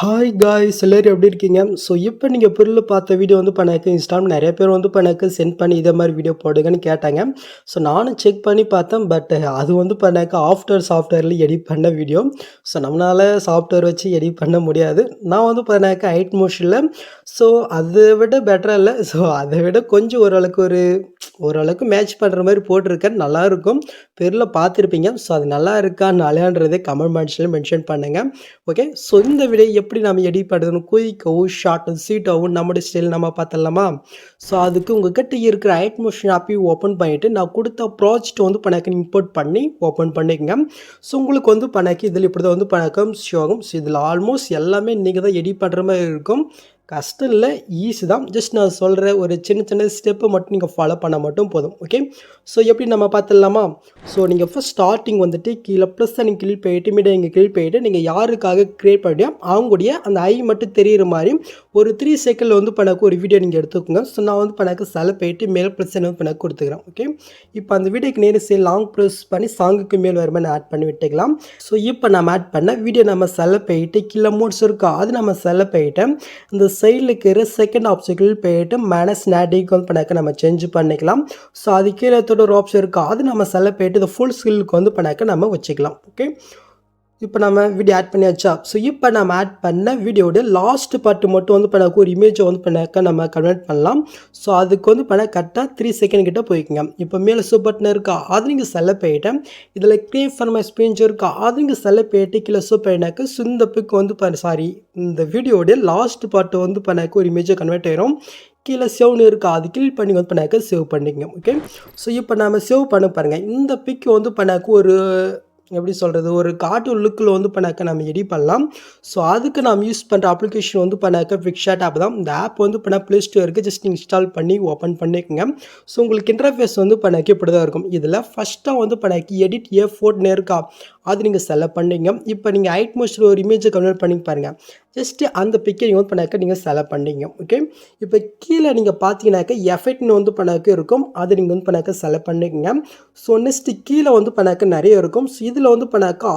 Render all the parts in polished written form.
Hi guys, எல்லோரும் எப்படி இருக்கீங்க? ஸோ இப்போ நீங்கள் பொருள் பார்த்த வீடியோ வந்து எனக்கு இன்ஸ்டால் நிறைய பேர் வந்து எனக்கு சென்ட் பண்ணி இதே மாதிரி வீடியோ போடுங்கன்னு கேட்டாங்க. ஸோ நானும் செக் பண்ணி பார்த்தேன். பட் அது வந்து எனக்கு ஆஃப்டர் சாஃப்ட்வேரில் எடிட் பண்ண வீடியோ. ஸோ நம்மளால் சாஃப்ட்வேர் வச்சு எடிட் பண்ண முடியாது. நான் வந்து எனக்கு ஹைட் மோஷனில் ஸோ அதை விட பெட்டராக இல்லை. ஸோ அதை விட கொஞ்சம் ஓரளவுக்கு மேட்ச் பண்ணுற மாதிரி போட்டிருக்கேன். நல்லாயிருக்கும். பேரில் பார்த்துருப்பீங்க. ஸோ அது நல்லா இருக்கா நல்லான்றதே கமெண்ட் பாக்ஸில் மென்ஷன் பண்ணுங்கள். ஓகே, ஸோ இந்த வீடியோ எப்படி நம்ம எடிட் பண்ணுறதுன்னு குயிக்காகவும் ஷார்ட்டும் ஸ்வீட்டாகவும் நம்மளுடைய ஸ்டைல் நம்ம பார்த்துடலாமா? ஸோ அதுக்கு உங்கள்கிட்ட இருக்கிற ஹைட் மோஷன் ஆப்பையும் ஓப்பன் பண்ணிவிட்டு நான் கொடுத்த ப்ராஜெக்ட் வந்து எனக்கு இம்போர்ட் பண்ணி ஓப்பன் பண்ணிக்கங்க. ஸோ உங்களுக்கு வந்து எனக்கு இதில் இப்படி தான் வந்து எனக்கு ஷோ ஆகும். ஸோ இதில் ஆல்மோஸ்ட் எல்லாமே நீங்கள் தான் எடிட் பண்ணுற மாதிரி இருக்கும். கஷ்டம் இல்லை, ஈஸி தான். ஜஸ்ட் நான் சொல்கிற ஒரு சின்ன ஸ்டெப்பை மட்டும் நீங்கள் ஃபாலோ பண்ண மட்டும் போதும். ஓகே, ஸோ எப்படி நம்ம பார்த்துடலாமா? ஸோ நீங்கள் ஃபஸ்ட் ஸ்டார்டிங் வந்துட்டு கீழே ப்ளஸ் நீங்கள் கிளிக் போயிட்டு மீடியா இங்கே கிளிக் போயிட்டு நீங்கள் யாருக்காக க்ரியேட் பண்ணியா அவங்களுடைய அந்த ஐ மட்டும் தெரிகிற மாதிரி ஒரு 3 செகண்டில் வந்து எனக்கு ஒரு வீடியோ நீங்கள் எடுத்துக்கோங்க. ஸோ நான் வந்து எனக்கு செலக்ட் போயிட்டு மேல் ப்ளஸ் வந்து எனக்கு கொடுத்துக்கிறேன். ஓகே, இப்போ அந்த வீடியோக்கு நேரம் லாங் ப்ரெஸ் பண்ணி சாங்குக்கு மேல் வர மாதிரி ஆட் பண்ணி விட்டுக்கலாம். ஸோ இப்போ நம்ம ஆட் பண்ண வீடியோ நம்ம செலக்ட் போயிட்டு கீழே மோட்ஸ் இருக்கா அது நம்ம செலக்ட் போயிட்டு இந்த சைடில் இருக்கிற செகண்ட் ஆப்ஷனுக்கு போயிட்டு மைனஸ் நேட்டிக்கு வந்து நம்ம சேஞ்ச் பண்ணிக்கலாம். ஸோ அது கீழே ஒரு ஆப்ஷன் இருக்கா அது நம்ம செலக்ட் போயிட்டு இந்த ஃபுல் ஸ்கில்லுக்கு வந்து நம்ம வச்சுக்கலாம். ஓகே, இப்போ நம்ம வீடியோ ஆட் பண்ணியாச்சா? ஸோ இப்போ நம்ம ஆட் பண்ண வீடியோட லாஸ்ட் பார்ட்டு மட்டும் வந்து ஒரு இமேஜை வந்து நம்ம கன்வெர்ட் பண்ணலாம். ஸோ அதுக்கு வந்து கரெக்டாக 3 செகண்ட் கிட்ட போய்க்குங்க. இப்போ மேலே சூப் பட்டன் இருக்கா அது நீங்கள் செலக்ட் போயிட்டு இதில் கிரியேட் ஃபார் மை ஸ்பீச் இருக்கா அது நீங்கள் செலக்ட் போயிட்டு கீழே சூப் பண்ணினாக்க இந்த பிக் வந்து இந்த வீடியோட லாஸ்ட் பார்ட்டு வந்து ஒரு இமேஜை கன்வெர்ட் ஆயிரும். கீழே சேவ்னு இருக்கா அது கிளிக் பண்ணி வந்து சேவ் பண்ணிங்க. ஓகே, ஸோ இப்போ நம்ம சேவ் பண்ண பாருங்கள். இந்த பிக் வந்து ஒரு எப்படி சொல்கிறது ஒரு கார்ட்டூன் லுக்கில் வந்து நம்ம எடிட் பண்ணலாம். ஸோ அதுக்கு நம்ம யூஸ் பண்ணுற அப்ளிகேஷன் வந்து பிக்ஷாட் ஆப் தான். இந்த ஆப் வந்து ப்ளே ஸ்டோருக்கு ஜஸ்ட் இன்ஸ்டால் பண்ணி ஓப்பன் பண்ணிக்கோங்க. ஸோ உங்களுக்கு இன்டர்ஃபேஸ் வந்து இப்படி தான் இருக்கும். இதில் ஃபஸ்ட்டாக வந்து எடிட் A4 இருக்கா அது நீங்கள் செலக்ட் பண்ணிங்க. இப்போ நீங்கள் ஹைட் மோஷனில் ஒரு இமேஜை கன்வெர்ட் பண்ணி பாருங்கள். ஜஸ்ட்டு அந்த பிக்கை நீங்கள் வந்து நீங்கள் செலக்ட் பண்ணிங்க. ஓகே, இப்போ கீழே நீங்கள் பார்த்தீங்கன்னாக்க எஃபெக்ட்னு வந்து இருக்கும் அது நீங்கள் வந்து செலக்ட் பண்ணிக்கோங்க. ஸோ நெக்ஸ்ட்டு கீழே வந்து நிறைய இருக்கும். ஸோ இதில் வந்து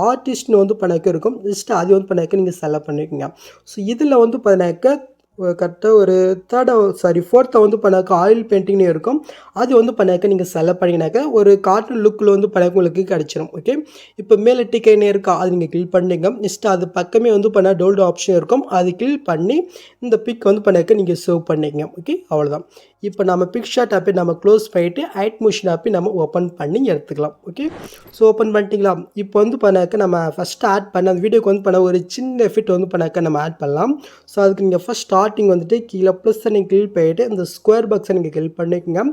ஆர்டிஸ்ட்னு வந்து இருக்கும். ஜஸ்ட்டு அது வந்து நீங்கள் செலக்ட் பண்ணிக்கோங்க. ஸோ இதில் வந்து கரெக்டாக ஒரு ஃபோர்த்தை வந்து ஆயில் பெயிண்டிங்னு இருக்கும். அது வந்து நீங்கள் செலக்ட் பண்ணிங்கனாக்க ஒரு கார்ட்டூன் லுக்கில் வந்து உங்களுக்கு கிடச்சிரும். ஓகே, இப்போ மேலே டிக்கைனே இருக்கா அது நீங்கள் கிளிக் பண்ணிங்க. நெக்ஸ்ட்டு அது பக்கமே வந்து டோல்டு ஆப்ஷன் இருக்கும் அது கிளிக் பண்ணி இந்த பிக் வந்து நீங்கள் சேவ் பண்ணிக்கங்க. ஓகே, அவ்வளோதான். இப்போ நம்ம பிக்ஷாட் ஆப்பை நம்ம க்ளோஸ் பண்ணிவிட்டு ஹைட் மோஷன் ஆப்பை நம்ம ஓப்பன் பண்ணி எடுத்துக்கலாம். ஓகே, ஸோ ஓப்பன் பண்ணிட்டீங்களா? இப்போ வந்து நம்ம ஃபஸ்ட்டு ஆட் பண்ண அந்த வீடியோக்கு வந்து ஒரு சின்ன எஃபெக்ட் வந்து நம்ம ஆட் பண்ணலாம். ஸோ அதுக்கு நீங்கள் ஃபஸ்ட் ஸ்டார்டிங் வந்துட்டு கீழே ப்ளஸ் நீங்கள் கிளிக் பண்ணிவிட்டு இந்த ஸ்கொயர் பாக்ஸை நீங்கள் கிளிக் பண்ணிக்கோங்க.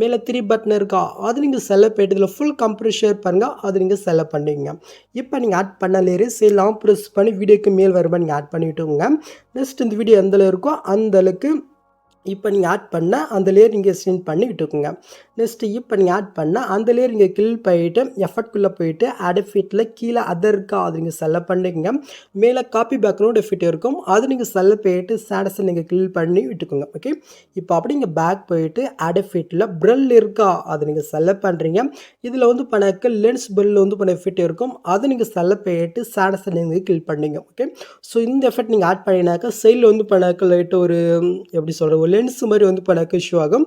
மேலே 3 பட்டன் இருக்கா அது நீங்கள் செலக்ட் பண்ணிட்டு இதில் ஃபுல் கம்ப்ரெஷர் பாருங்கள் அது நீங்கள் செலக்ட் பண்ணிக்கோங்க. இப்போ நீங்கள் ஆட் பண்ணலேரு லாங் ப்ரெஸ் பண்ணி வீடியோக்கு மேல் வருமா நீங்கள் ஆட் பண்ணி விட்டுங்க. நெக்ஸ்ட் இந்த வீடியோ எந்த இருக்கோ அந்த அளவுக்கு இப்போ நீங்கள் ஆட் பண்ண அந்த லேயர் நீங்கள் சென்ட் பண்ணி விட்டுக்குங்க. நெக்ஸ்ட்டு இப்போ நீங்கள் ஆட் பண்ண அந்த லேயர் நீங்கள் கிளிக் பண்ணிவிட்டு எஃபர்ட்குள்ளே போயிட்டு ஆட் எஃபெக்ட்டில் கீழே அதர் இருக்கா அது நீங்கள் செலக்ட் பண்ணிக்கோங்க. மேலே காப்பி பேக்ரவுண்ட் எஃபெக்ட் இருக்கும் அது நீங்கள் செலக்ட் பண்ணிவிட்டு ஸ்டேட்டஸை நீங்கள் கிளிக் பண்ணி விட்டுக்குங்க. ஓகே, இப்போ அப்படி நீங்கள் பேக் போயிட்டு ஆட் எஃபெக்ட்டில் ப்ரெல் இருக்கா அது நீங்கள் செலக்ட் பண்ணுறீங்க. இதில் வந்து லென்ஸ் ப்ரெல் வந்து எஃபெக்ட் இருக்கும் அது நீங்கள் செலக்ட் பண்ணிவிட்டு ஸ்டேட்டஸை நீங்கள் கிளிக் பண்ணிங்க. ஓகே, ஸோ இந்த எஃபெக்ட் நீங்கள் ஆட் பண்ணினாக்கா சைடில் வந்து லைட்டு ஒரு எப்படி சொல்கிற லென்ஸ் மாதிரி வந்து இஷ்யூ ஆகும்.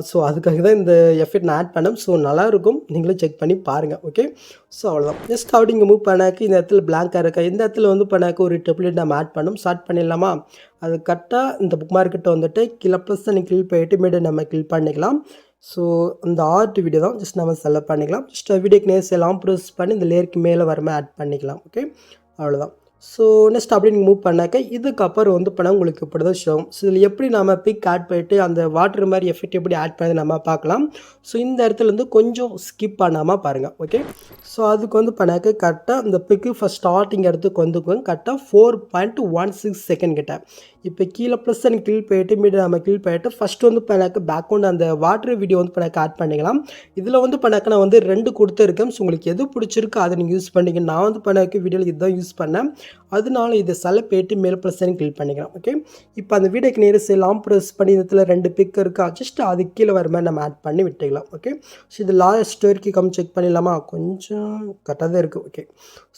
ஸோ அதுக்காக தான் இந்த எஃபெக்ட் நான் ஆட் பண்ணேன். ஸோ நல்லாயிருக்கும், நீங்களும் செக் பண்ணி பாருங்கள். ஓகே, ஸோ அவ்வளோதான். ஜஸ்ட் அப்படி இங்கே மூவ் இந்த இடத்துல பிளாங்காக இருக்கா இந்த இடத்துல வந்து ஒரு டெப்லெட் நம்ம ஆட் பண்ணோம். ஸ்டார்ட் பண்ணிடலாமா? அது கரெக்டாக இந்த புக் மார்க்கெட்டை வந்துட்டு கீழே ப்ளஸ் நீங்கள் கிளிக் பண்ணிட்டு மீடியம் நம்ம கிளிக் பண்ணிக்கலாம். ஸோ அந்த ஆர்ட் வீடியோ தான் ஜஸ்ட் நம்ம செலக்ட் பண்ணிக்கலாம். ஜஸ்ட் வீடியோக்கு நேரம் ப்ரெஸ் பண்ணி இந்த லேயருக்கு மேலே வரமே ஆட் பண்ணிக்கலாம். ஓகே, அவ்வளோதான். ஸோ நெக்ஸ்ட் அப்படி நீங்கள் மூவ் பண்ணாக்க இதுக்கப்புறம் வந்து உங்களுக்கு இப்படி தான் ஷோ ஆகும். ஸோ இதில் எப்படி நம்ம பிக் ஆட் பண்ணிட்டு அந்த வாட்டர் மாதிரி எஃபெக்ட் எப்படி ஆட் பண்ணி நம்ம பார்க்கலாம். ஸோ இந்த இடத்துலேருந்து கொஞ்சம் ஸ்கிப் பண்ணாமல் பாருங்கள். ஓகே, ஸோ அதுக்கு வந்து கரெக்டாக இந்த பிக்கு ஃபஸ்ட் ஸ்டார்டிங் இடத்துக்கு வந்துக்குவோம் கரெக்டாக 4.16 செகண்ட் கிட்ட. இப்போ கீழே ப்ளஸ் எனக்கு கிளிக் பண்ணிட்டு மீடியம் நம்ம கிளிக் பண்ணிட்டு ஃபஸ்ட்டு வந்து பேக்ரவுண்ட் அந்த வாட்டர் வீடியோ வந்து ஆட் பண்ணிக்கலாம். இதில் வந்து நான் வந்து 2 கொடுத்துருக்கேன். ஸோ உங்களுக்கு எது பிடிச்சிருக்கு அதை நீங்கள் யூஸ் பண்ணிக்க. நான் வந்து வீடியோவில் இதுதான் யூஸ் பண்ணேன். அதனால இதை செலக்ட் பண்ணிட்டு மேல் ப்ளஸ் கிளிக் பண்ணிக்கலாம். ஓகே, இப்போ அந்த வீடியோக்கு நேரே லாங் ப்ரெஸ் பண்ணி இதில் 2 பிக் இருக்கா, ஜஸ்ட் அது கீழே வர மாதிரி நம்ம ஆட் பண்ணி விட்டுக்கலாம். ஓகே, ஸோ இது லாஸ்ட் வரைக்கும் கம் செக் பண்ணிடலாமா, கொஞ்சம் கரெக்டாக தான் இருக்குது. ஓகே,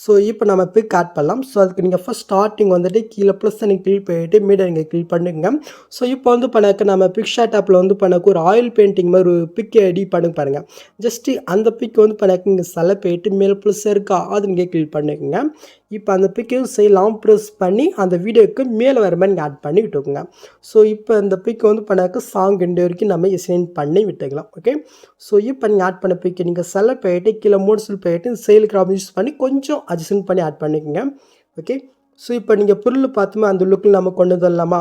ஸோ இப்போ நம்ம பிக் ஆட் பண்ணலாம். ஸோ அதுக்கு நீங்கள் ஃபஸ்ட் ஸ்டார்டிங் வந்துட்டு கீழே ப்ளஸ் கிளிக் பண்ணிவிட்டு மீடியா நீங்கள் கிளிக் பண்ணுங்க. ஸோ இப்போ வந்து பண்ணாக்க நம்ம பிக்ஷாட் ஆப்பில் வந்து பண்ணாக்க ஒரு ஆயில் பெயிண்டிங் மாதிரி ஒரு பிக் எடிட் பண்ணுங்க பாருங்கள். ஜஸ்ட்டு அந்த பிக் வந்து பண்ணாக்க நீங்கள் செலக்ட் பண்ணிட்டு மேல் ப்ளஸ் இருக்கா அது நீங்கள் கிளிக் பண்ணிக்கோங்க. இப்போ அந்த பிக்கையும் லாங் ப்ரெஸ் பண்ணி அந்த வீடியோவுக்கு மேலே வர மாதிரி நீங்கள் ஆட் பண்ணி விட்டுக்கோங்க. ஸோ இப்போ இந்த பிக் வந்து பண்ணாக்க சாங் 2 வரைக்கும் நம்ம சென்ட் பண்ணி விட்டுக்கலாம். ஓகே, ஸோ இப்போ நீங்கள் ஆட் பண்ண பிக்கை நீங்கள் செலக்ட் பண்ணிட்டு கீழே மோட்ஸில் போயிட்டு செயலுக்கு யூஸ் பண்ணி கொஞ்சம் அட்ஜஸ்ட் பண்ணி ஆட் பண்ணிக்கோங்க. ஓகே, ஸோ இப்போ நீங்கள் பொருள் பார்த்துமே அந்த லுக்கில் நம்ம கொண்டு வந்துடலாமா.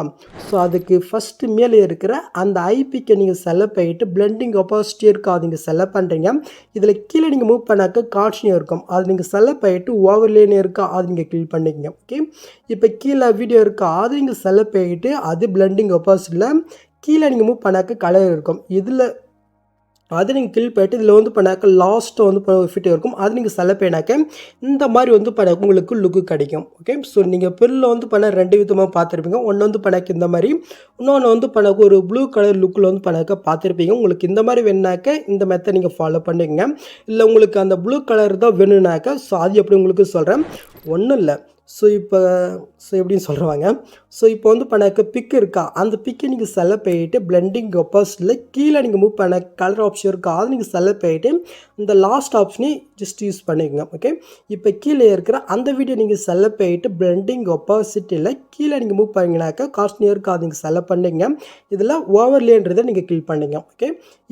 ஸோ அதுக்கு ஃபஸ்ட்டு மேலே இருக்கிற அந்த ஐபிக்கை நீங்கள் செலக்ட் பண்ணிட்டு பிளெண்டிங் ஒப்பாசிட்டி இருக்கா அது நீங்கள் செலக்ட் பண்ணுறீங்க. இதில் கீழே நீங்கள் மூவ் பண்ணாக்க காட்சியும் இருக்கும், அது நீங்கள் செலக்ட் பண்ணிட்டு ஓவர்லேன்னு இருக்கா அது நீங்கள் கிளிக் பண்ணிக்கங்க. ஓகே, இப்போ கீழே வீடியோ இருக்கா அது நீங்கள் செலக்ட் பண்ணிட்டு அது பிளெண்டிங் ஒப்பாசிட்டியில் கீழே நீங்கள் மூவ் பண்ணாக்க கலர் இருக்கும், இதில் அது நீங்கள் கிளிக் பண்ணிட்டு இதில் வந்து பண்ணாக்க லாஸ்ட்டு வந்து ஒரு ஃபிட் இருக்கும், அது நீங்கள் செலக்ட் பண்ணினாக்க இந்த மாதிரி வந்து பண்ணாக்க உங்களுக்கு லுக்கு கிடைக்கும். ஓகே, ஸோ நீங்கள் பொருளில் வந்து பண்ண 2 விதமாக பார்த்துருப்பீங்க. ஒன்று வந்து பண்ணாக்க இந்த மாதிரி, இன்னொன்று வந்து பண்ணாக்க ஒரு ப்ளூ கலர் லுக்கில் வந்து பண்ணாக்க பார்த்துருப்பீங்க. உங்களுக்கு இந்த மாதிரி வேணுனாக்க இந்த மெத்தட் நீங்கள் ஃபாலோ பண்ணிக்கங்க. இல்லை உங்களுக்கு அந்த ப்ளூ கலர் தான் வேணும்னாக்க ஸோ அது எப்படி உங்களுக்கு சொல்கிறேன், ஒன்றும் இல்லை. ஸோ எப்படின்னு சொல்கிறாங்க. ஸோ இப்போ வந்து பண்ணாக்க பிக் இருக்கா அந்த பிக்கை நீங்கள் செலக்ட் பண்ணிட்டு பிளெண்டிங் ஒப்பாசிட்டியில் கீழே நீங்கள் மூவ் பண்ண கலர் ஆப்ஷன் இருக்கா அது நீங்கள் செலக்ட் பண்ணிட்டு இந்த லாஸ்ட் ஆப்ஷனே ஜஸ்ட் யூஸ் பண்ணிக்கோங்க. ஓகே, இப்போ கீழே இருக்கிற அந்த வீடியோ நீங்கள் செலக்ட் பண்ணிட்டு பிளெண்டிங் ஒப்பாசிட்டியில் கீழே நீங்கள் மூவ் பண்ணிங்கனாக்கா காஸ்ட்னி இருக்கா அது நீங்கள் செலக்ட் பண்ணிங்க. இதில் ஓவர்லேன்றதை நீங்கள் கிளிக் பண்ணிங்க. ஓகே,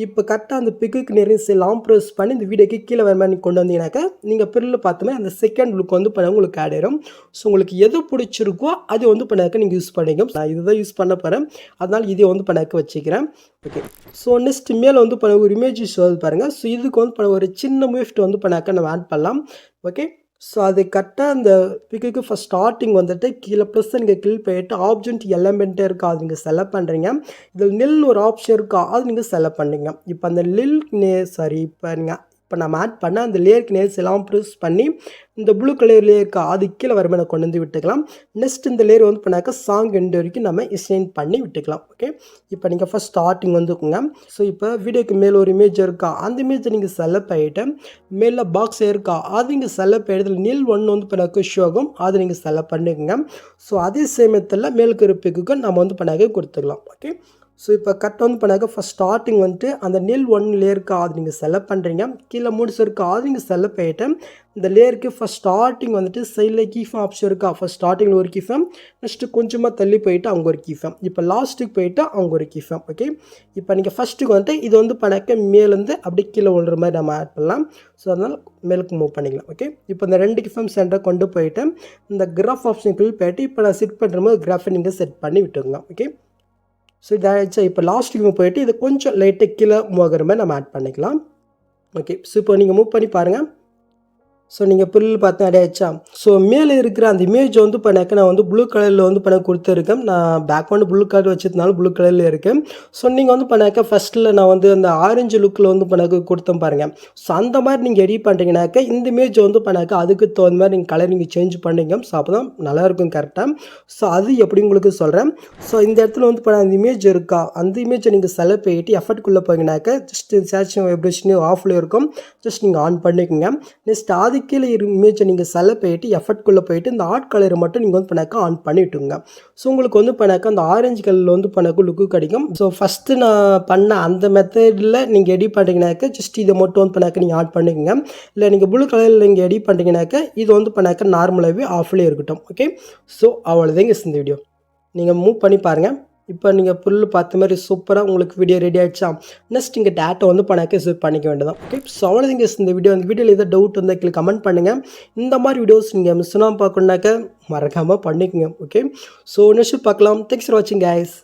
இப்போ கரெக்டாக அந்த பிக்குக்கு நிறைய லாங் ப்ரெஸ் பண்ணி இந்த வீடியோக்கு கீழே வர மாதிரி கொண்டு வந்தீங்கன்னாக்கா நீங்கள் பொருள் பார்த்துமே அந்த செகண்ட் லுக் வந்து பண்ண உங்களுக்கு ஆட் ஆயிடும். ஸோ உங்களுக்கு எது பிடிச்சிருக்கோ அது வந்து பண்ணாக்க நீங்கள் யூஸ் பண்ணிங்க. நான் இதுதான் யூஸ் பண்ண போகிறேன், அதனால் இதை வந்து பண்ணாக்க வச்சுக்கிறேன். ஓகே, ஸோ நெக்ஸ்ட் மேலே வந்து பண்ண ஒரு இமேஜ் வந்து பாருங்கள். ஸோ இதுக்கு வந்து பண்ண ஒரு சின்ன மூவ்ட் வந்து பண்ணாக்க நம்ம ஆட் பண்ணலாம். ஓகே, ஸோ அது கரெக்டாக அந்த பிக்குக்கு ஃபஸ்ட் ஸ்டார்டிங் வந்துட்டு கீழே ப்ளஸ் நீங்கள் கிளிக் பண்ணிட்டு ஆப்ஜெக்ட் எலமெண்ட்டே இருக்கா அது நீங்கள் செலக்ட் பண்ணுறீங்க. இதில் நில் ஒரு ஆப்ஷன் இருக்கா அது நீங்கள் செலக்ட் பண்ணுங்க. இப்போ அந்த இப்போ நம்ம ஆட் பண்ண அந்த லேயருக்கு நேர்ஸ் எல்லாம் ப்ரெஸ் பண்ணி இந்த ப்ளூ கலர் லேயருக்கு அது கீழே வர மாதிரி கொண்டு வந்து விட்டுக்கலாம். நெக்ஸ்ட் இந்த லேயர் வந்து பண்ணாக்க சாங் 2 வரைக்கும் நம்ம எக்ஸ்டெண்ட் பண்ணி விட்டுக்கலாம். ஓகே, இப்போ நீங்கள் ஃபஸ்ட் ஸ்டார்டிங் வந்துக்குங்க. ஸோ இப்போ வீடியோக்கு மேலே ஒரு இமேஜ் இருக்கா அந்த இமேஜை நீங்கள் செலக்ட் பண்ணிவிட்டு மேலே பாக்ஸ் இருக்கா அது நீங்கள் செலக்ட் பண்ணிட்டு நில் 1 வந்து பண்ணாக்க ஷோ ஆகும் அது நீங்கள் செலக்ட் பண்ணிக்கோங்க. ஸோ அதே சமயத்தில் மேலுக்கு இருப்பிக்கு நம்ம வந்து பண்ணாக்க கொடுத்துக்கலாம். ஓகே, ஸோ இப்போ கரெக்டாக வந்து பண்ணாக்க ஃபஸ்ட் ஸ்டார்டிங் வந்துட்டு அந்த நில் 1 லேயருக்கு அது நீங்கள் செலக்ட் பண்ணுறீங்க. கீழே மூட்ஸ் இருக்கா அது நீங்கள் செலக்ட் பண்ணிவிட்டு இந்த லேயருக்கு ஃபஸ்ட் ஸ்டார்டிங் வந்துட்டு சைடில் கீஃபம் ஆப்ஷன் இருக்கா ஃபஸ்ட் ஸ்டார்டிங்கில் ஒரு கீஃபம், நெக்ஸ்ட்டு கொஞ்சமாக தள்ளி போயிட்டு அவங்க ஒரு கீஃபம், இப்போ லாஸ்ட்டுக்கு போயிட்டு அவங்க ஒரு கீஃபம். ஓகே, இப்போ நீங்கள் ஃபஸ்ட்டுக்கு வந்துட்டு இது வந்து பண்ணாக்க மேலேருந்து அப்படி கீழே விழுற மாதிரி நம்ம ஆட் பண்ணலாம். ஸோ அதனால் மேலுக்கு மூவ் பண்ணிக்கலாம். ஓகே, இப்போ இந்த 2 கீஃபம் சென்டரை கொண்டு போயிட்டு இந்த கிராஃப் ஆப்ஷன் கிளிக் பண்ணிட்டு இப்போ நான் செட் பண்ணுற மாதிரி கிராஃபை நீங்கள் செட் பண்ணி விட்டுருங்க. ஓகே, ஸோ இதாகிடுச்சா. இப்போ லாஸ்ட்டுக்கு போயிட்டு இதை கொஞ்சம் லைட்டாக கீழே மூவ் ஆகிற மாதிரி நம்ம ஆட் பண்ணிக்கலாம். ஓகே, ஸோ இப்போ நீங்கள் மூவ் பண்ணி பாருங்கள். ஸோ நீங்கள் பொருள் பார்த்து அடையாச்சா. ஸோ மேலே இருக்கிற அந்த இமேஜ் வந்து பண்ணாக்க நான் வந்து ப்ளூ கலரில் வந்து பண்ண கொடுத்துருக்கேன். நான் பேக்ரவுண்டு ப்ளூ கலர் வச்சதுனால ப்ளூ கலரில் இருக்கேன். ஸோ நீங்கள் வந்து பண்ணாக்க ஃபஸ்ட்டில் நான் வந்து அந்த ஆரஞ்சு லுக்கில் வந்து பண்ணாக்க கொடுத்தேன் பாருங்கள். ஸோ அந்த மாதிரி நீங்கள் எடிட் பண்ணுறீங்கனாக்கா இந்த இமேஜ் வந்து பண்ணாக்க அதுக்கு தகுந்த மாதிரி நீங்கள் கலர் நீங்கள் சேஞ்ச் பண்ணிங்க. ஸோ அப்போ தான் நல்லாயிருக்கும் கரெக்டாக. ஸோ அது எப்படி உங்களுக்கு சொல்கிறேன். ஸோ இந்த இடத்துல வந்து பண்ண அந்த இமேஜ் இருக்கா அந்த இமேஜை நீங்கள் செலக்ட் பண்ணிட்டு எஃபர்ட்குள்ளே போய்ங்கனாக்கா ஜஸ்ட் சேச்சுரேஷன் வைப்ரேஷன் ஆஃபில் இருக்கும், ஜஸ்ட் நீங்கள் ஆன் பண்ணிக்கோங்க. நெக்ஸ்ட் அது கீழே இமேஜை நீங்கள் செலக்ட் பண்ணிட்டு எஃபர்ட்குள்ளே போயிட்டு இந்த ஆர்ட் கலரை மட்டும் நீங்கள் வந்து பண்ணாக்க ஆன் பண்ணிவிட்டுங்க. ஸோ உங்களுக்கு வந்து பண்ணாக்க அந்த ஆரஞ்சு கலரில் வந்து பண்ணாக்க லுக்கு கிடைக்கும். ஸோ ஃபஸ்ட்டு நான் பண்ண அந்த மெத்தடில் நீங்கள் எடிட் பண்ணுறீங்கனாக்க ஜஸ்ட் இதை மட்டும் வந்து பண்ணாக்க நீங்கள் ஆட் பண்ணிக்கோங்க. இல்லை நீங்கள் ப்ளூ கலரில் நீங்கள் எடிட் பண்ணுறீங்கனாக்க இது வந்து பண்ணாக்க நார்மலாகவே ஆஃப்லேயே இருக்கட்டும். ஓகே, ஸோ அவ்வளோதாங்க இந்த வீடியோ, நீங்கள் மூவ் பண்ணி பாருங்கள். இப்போ நீங்கள் பொருள் பார்த்த மாதிரி சூப்பராக உங்களுக்கு வீடியோ ரெடி ஆகிடுச்சா. நெக்ஸ்ட் இங்கே டேட்டா வந்து பண்ணாக்க செட் பண்ணிக்க வேண்டியதான். ஓகே, ஸோ அவ்வளோதாங்க இந்த வீடியோவில் எதாவது டவுட் வந்தால் கீழே கமெண்ட் பண்ணுங்கள். இந்த மாதிரி வீடியோஸ் நீங்கள் மிஸ் பண்ணாமல் பார்க்கணுன்னாக்க மறக்காமல் பண்ணிக்கோங்க. ஓகே, ஸோ நெக்ஸ்ட் பார்க்கலாம். தேங்க்ஸ் ஃபார் வாட்சிங் கைஸ்.